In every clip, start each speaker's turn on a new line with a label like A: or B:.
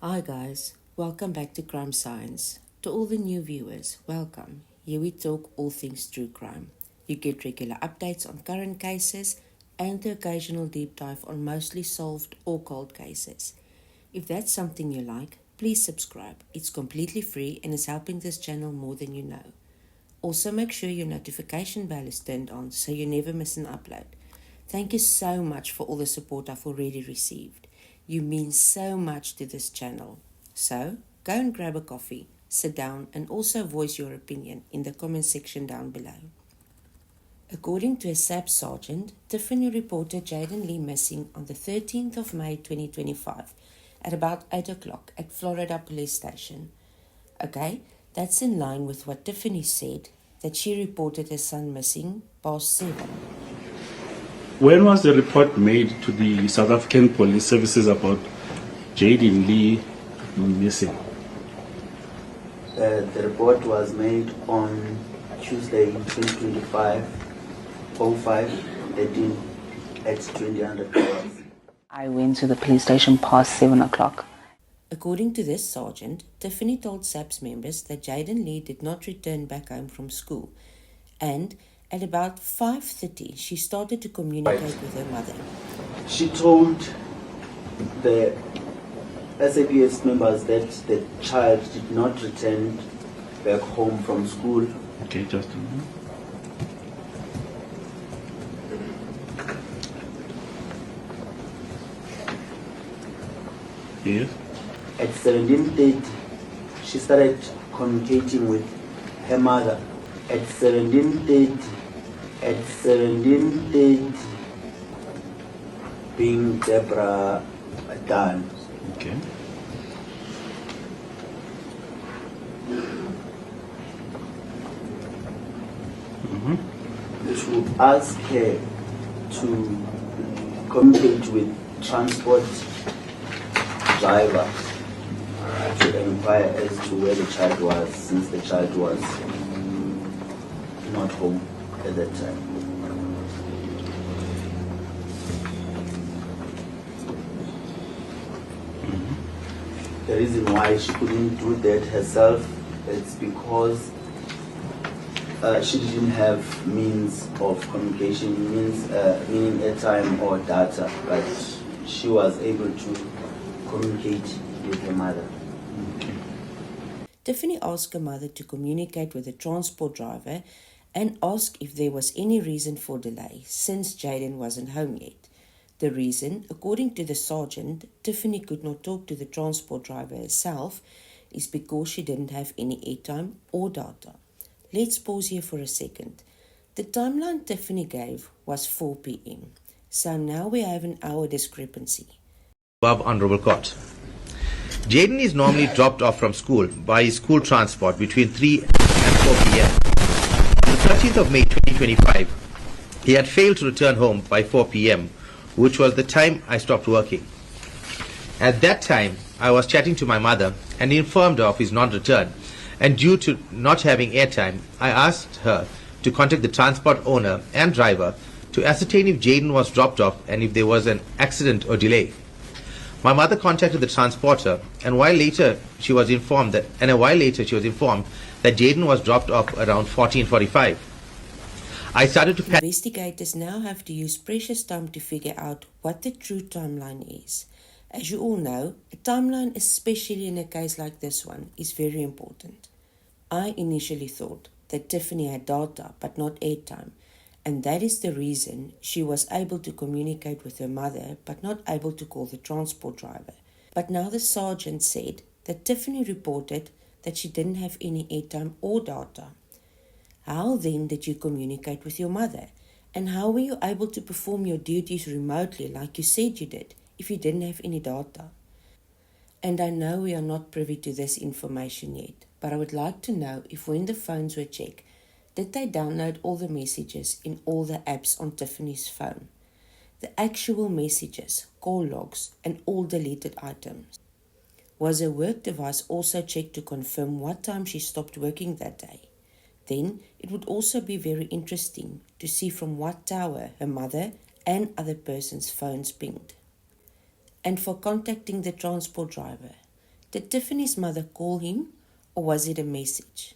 A: Hi guys, welcome back to Crime Science. To all the new viewers, welcome. Here we talk all things true crime. You get regular updates on current cases and the occasional deep dive on mostly solved or cold cases. If that's something you like, please subscribe. It's completely free and is helping this channel more than you know. Also make sure your notification bell is turned on so you never miss an upload. Thank you so much for all the support I've already received. You mean so much to this channel. So, go and grab a coffee, sit down and also voice your opinion in the comment section down below. According to a SAP sergeant, Tiffany reported Jayden Lee missing on the 13th of May 2025 at about 8 o'clock at Florida Police Station. Okay, that's in line with what Tiffany said, that she reported her son missing past 7.
B: When was the report made to the South African Police Services about Jayden Lee missing?
C: The report was made on Tuesday, 2025, 05/13 at 2000 hours.
D: I went to the police station past 7 o'clock.
A: According to this sergeant, Tiffany told SAPS members that Jayden Lee did not return back home from school, and at about 5:30 she started to communicate with her mother.
C: She told the SAPS members that the child did not return back home from school.
B: Okay, just a minute. Yes.
C: At 17:30, she started communicating with her mother. At 17:30, being Deborah done.
B: Okay.
C: To ask her to communicate with transport driver to inquire as to where the child was, since the child was not home at that time. The reason why she couldn't do that herself is because she didn't have means of communication, meaning airtime or data, but she was able to communicate with her mother.
A: Tiffany asked her mother to communicate with the transport driver and ask if there was any reason for delay since Jayden wasn't home yet. The reason, according to the sergeant, Tiffany could not talk to the transport driver herself is because she didn't have any airtime or data. Let's pause here for a second. The timeline Tiffany gave was 4 p.m. So now we have an hour discrepancy.
E: Above Honorable Court. Jayden is normally dropped off from school by his school transport between 3 and 4 p.m. On the 13th of May 2025, he had failed to return home by 4 p.m., which was the time I stopped working. At that time, I was chatting to my mother and informed her of his non-return, and due to not having airtime, I asked her to contact the transport owner and driver to ascertain if Jayden was dropped off and if there was an accident or delay. My mother contacted the transporter, and a while later she was informed that Jayden was dropped off around 14:45. I started to
A: Investigators now have to use precious time to figure out what the true timeline is. As you all know, a timeline, especially in a case like this one, is very important. I initially thought that Tiffany had data but not airtime, and that is the reason she was able to communicate with her mother but not able to call the transport driver. But now the sergeant said that Tiffany reported that she didn't have any airtime or data. How then did you communicate with your mother? And how were you able to perform your duties remotely like you said you did if you didn't have any data? And I know we are not privy to this information yet, but I would like to know if when the phones were checked, did they download all the messages in all the apps on Tiffany's phone? The actual messages, call logs, and all deleted items. Was her work device also checked to confirm what time she stopped working that day? Then it would also be very interesting to see from what tower her mother and other persons' phones pinged. And for contacting the transport driver, Did Tiffany's mother call him, or was it a message?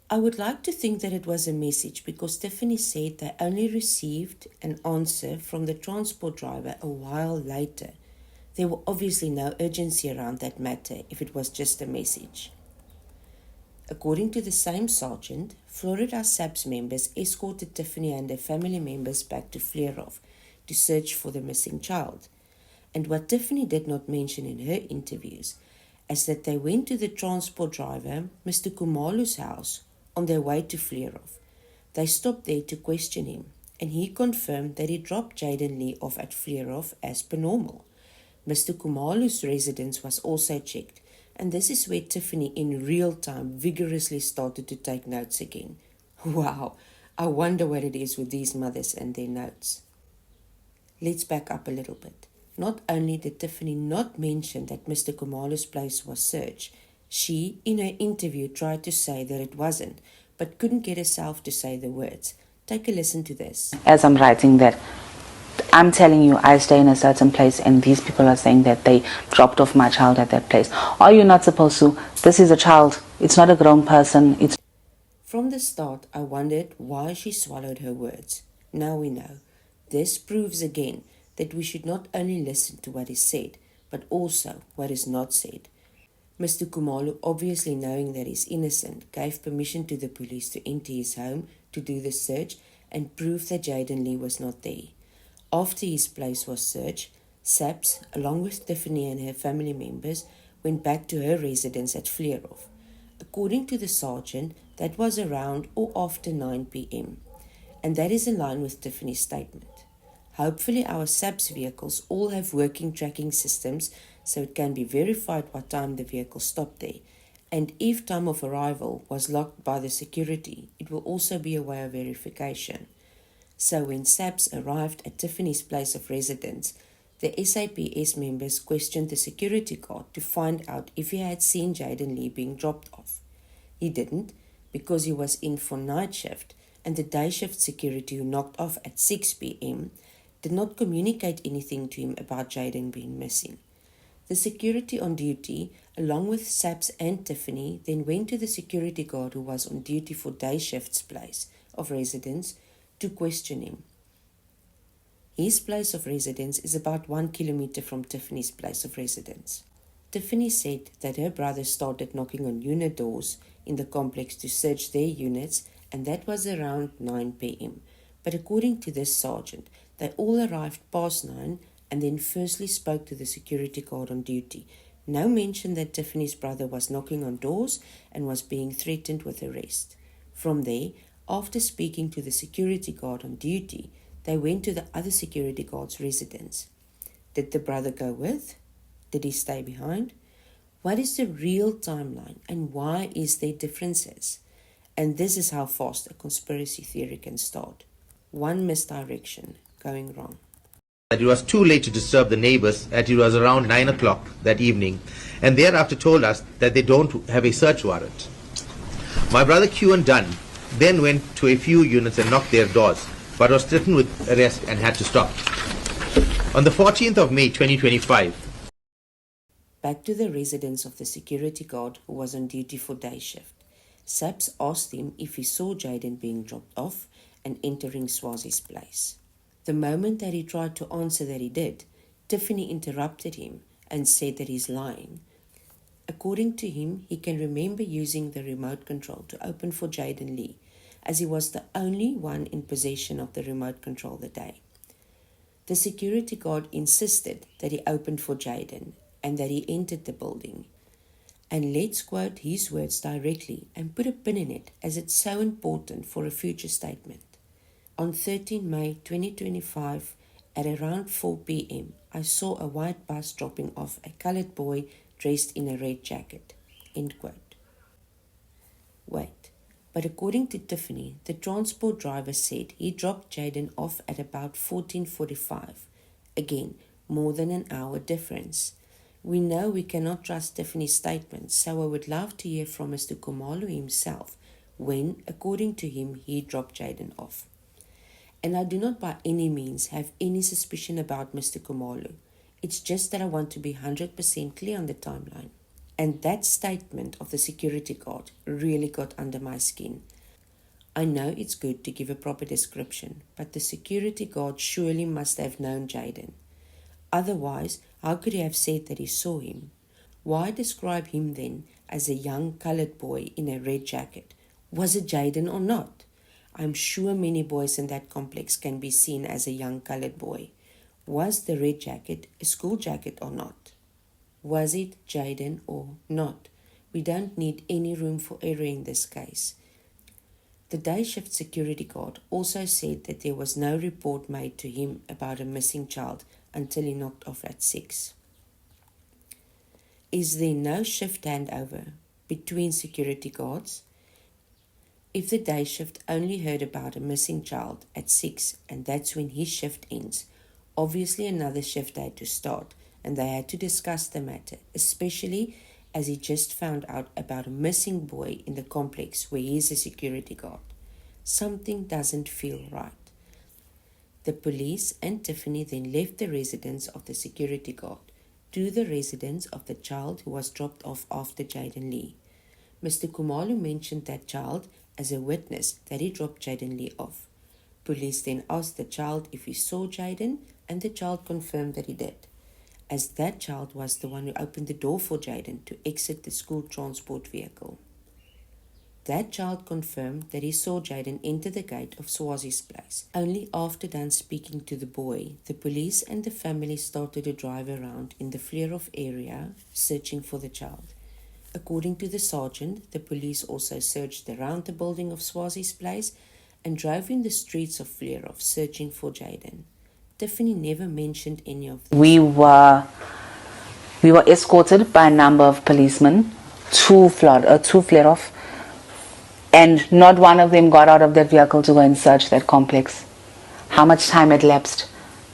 A: I would like to think that it was a message because Tiffany said they only received an answer from the transport driver a while later. There were obviously no urgency around that matter if it was just a message. According to the same sergeant, Florida SAPS members escorted Tiffany and her family members back to Vleerhof to search for the missing child. And what Tiffany did not mention in her interviews is that they went to the transport driver, Mr. Kumalu's house, on their way to Vleerhof. They stopped there to question him, and he confirmed that he dropped Jayden Lee off at Vleerhof as per normal. Mr. Kumalu's residence was also checked, and this is where Tiffany in real time vigorously started to take notes again. Wow, I wonder what it is with these mothers and their notes. Let's back up a little bit. Not only did Tiffany not mention that Mr. Kumalu's place was searched, she, in her interview, tried to say that it wasn't, but couldn't get herself to say the words. Take a listen to this.
D: As I'm writing that, I'm telling you I stay in a certain place and these people are saying that they dropped off my child at that place. Are you not supposed to? This is a child. It's not a grown person.
A: From the start, I wondered why she swallowed her words. Now we know. This proves again that we should not only listen to what is said, but also what is not said. Mr. Kumalu, obviously knowing that he's innocent, gave permission to the police to enter his home to do the search and prove that Jayden Lee was not there. After his place was searched, SAPS, along with Tiffany and her family members, went back to her residence at Vleerhof. According to the sergeant, that was around or after 9 p.m. And that is in line with Tiffany's statement. Hopefully our SAPS vehicles all have working tracking systems so it can be verified what time the vehicle stopped there. And if time of arrival was locked by the security, it will also be a way of verification. So when SAPS arrived at Tiffany's place of residence, the SAPS members questioned the security guard to find out if he had seen Jayden Lee being dropped off. He didn't, because he was in for night shift, and the day shift security who knocked off at 6 p.m. did not communicate anything to him about Jayden being missing. The security on duty, along with SAPS and Tiffany, then went to the security guard who was on duty for day shift's place of residence to question him. His place of residence is about 1 kilometer from Tiffany's place of residence. Tiffany said that her brother started knocking on unit doors in the complex to search their units, and that was around 9 p.m. But according to this sergeant, they all arrived past 9 and then firstly spoke to the security guard on duty. No mention that Tiffany's brother was knocking on doors and was being threatened with arrest. From there, after speaking to the security guard on duty, they went to the other security guard's residence. Did the brother go with? Did he stay behind? What is the real timeline and why is there differences? And this is how fast a conspiracy theory can start. One misdirection going wrong.
E: That it was too late to disturb the neighbors, as it was around 9 o'clock that evening, and thereafter told us that they don't have a search warrant. My brother Q and Dunn then went to a few units and knocked their doors, but was threatened with arrest and had to stop. On the 14th of May 2025,
A: back to the residence of the security guard who was on duty for day shift. SAPS asked him if he saw Jayden being dropped off and entering Swazi's place. The moment that he tried to answer that he did, Tiffany interrupted him and said that he's lying. According to him, he can remember using the remote control to open for Jayden Lee, as he was the only one in possession of the remote control that day. The security guard insisted that he opened for Jayden and that he entered the building. And let's quote his words directly and put a pin in it, as it's so important for a future statement. On 13 May 2025, at around 4 p.m., I saw a white bus dropping off a colored boy dressed in a red jacket. End quote. Wait, but according to Tiffany, the transport driver said he dropped Jayden off at about 14:45. Again, more than an hour difference. We know we cannot trust Tiffany's statements, so I would love to hear from Mr. Kumalu himself when, according to him, he dropped Jayden off. And I do not by any means have any suspicion about Mr. Kumalu. It's just that I want to be 100% clear on the timeline. And that statement of the security guard really got under my skin. I know it's good to give a proper description, but the security guard surely must have known Jayden. Otherwise, how could he have said that he saw him? Why describe him then as a young coloured boy in a red jacket? Was it Jayden or not? I'm sure many boys in that complex can be seen as a young coloured boy. Was the red jacket a school jacket or not? Was it Jayden or not? We don't need any room for error in this case. The day shift security guard also said that there was no report made to him about a missing child until he knocked off at 6. Is there no shift handover between security guards? If the day shift only heard about a missing child at 6 and that's when his shift ends, obviously another shift had to start and they had to discuss the matter, especially as he just found out about a missing boy in the complex where he is a security guard. Something doesn't feel right. The police and Tiffany then left the residence of the security guard to the residence of the child who was dropped off after Jayden Lee. Mr. Kumalu mentioned that child as a witness that he dropped Jayden Lee off. Police then asked the child if he saw Jayden, and the child confirmed that he did, as that child was the one who opened the door for Jayden to exit the school transport vehicle. That child confirmed that he saw Jayden enter the gate of Swazi's place. Only after done speaking to the boy, the police and the family started to drive around in the Vleerhof area searching for the child. According to the sergeant, the police also searched around the building of Swazi's place and drove in the streets of Vleerhof searching for Jayden. Tiffany never mentioned any of this.
D: We were escorted by a number of policemen to Vleerhof, and not one of them got out of that vehicle to go and search that complex. How much time had lapsed?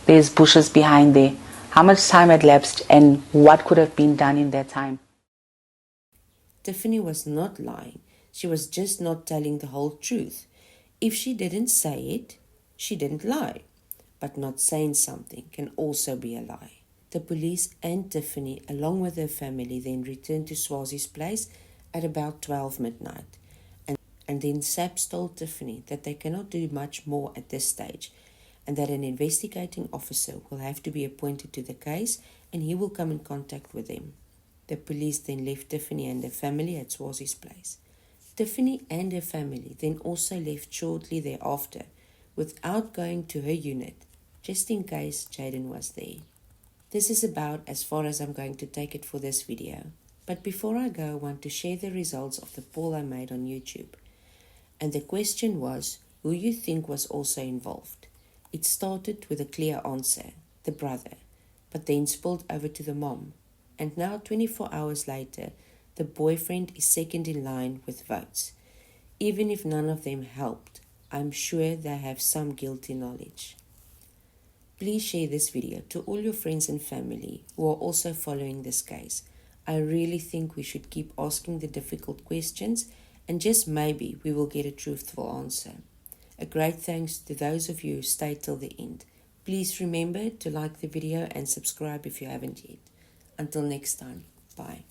D: There's bushes behind there. How much time had lapsed and what could have been done in that time?
A: Tiffany was not lying. She was just not telling the whole truth. If she didn't say it, she didn't lie. But not saying something can also be a lie. The police and Tiffany, along with her family, then returned to Swazi's place at about 12 midnight. And then SAPS told Tiffany that they cannot do much more at this stage and that an investigating officer will have to be appointed to the case and he will come in contact with them. The police then left Tiffany and her family at Swazi's place. Tiffany and her family then also left shortly thereafter without going to her unit, just in case Jayden was there. This is about as far as I'm going to take it for this video. But before I go, I want to share the results of the poll I made on YouTube. And the question was, who you think was also involved? It started with a clear answer, the brother, but then spilled over to the mom. And now 24 hours later, the boyfriend is second in line with votes. Even if none of them helped, I'm sure they have some guilty knowledge. Please share this video to all your friends and family who are also following this case. I really think we should keep asking the difficult questions and just maybe we will get a truthful answer. A great thanks to those of you who stayed till the end. Please remember to like the video and subscribe if you haven't yet. Until next time, bye.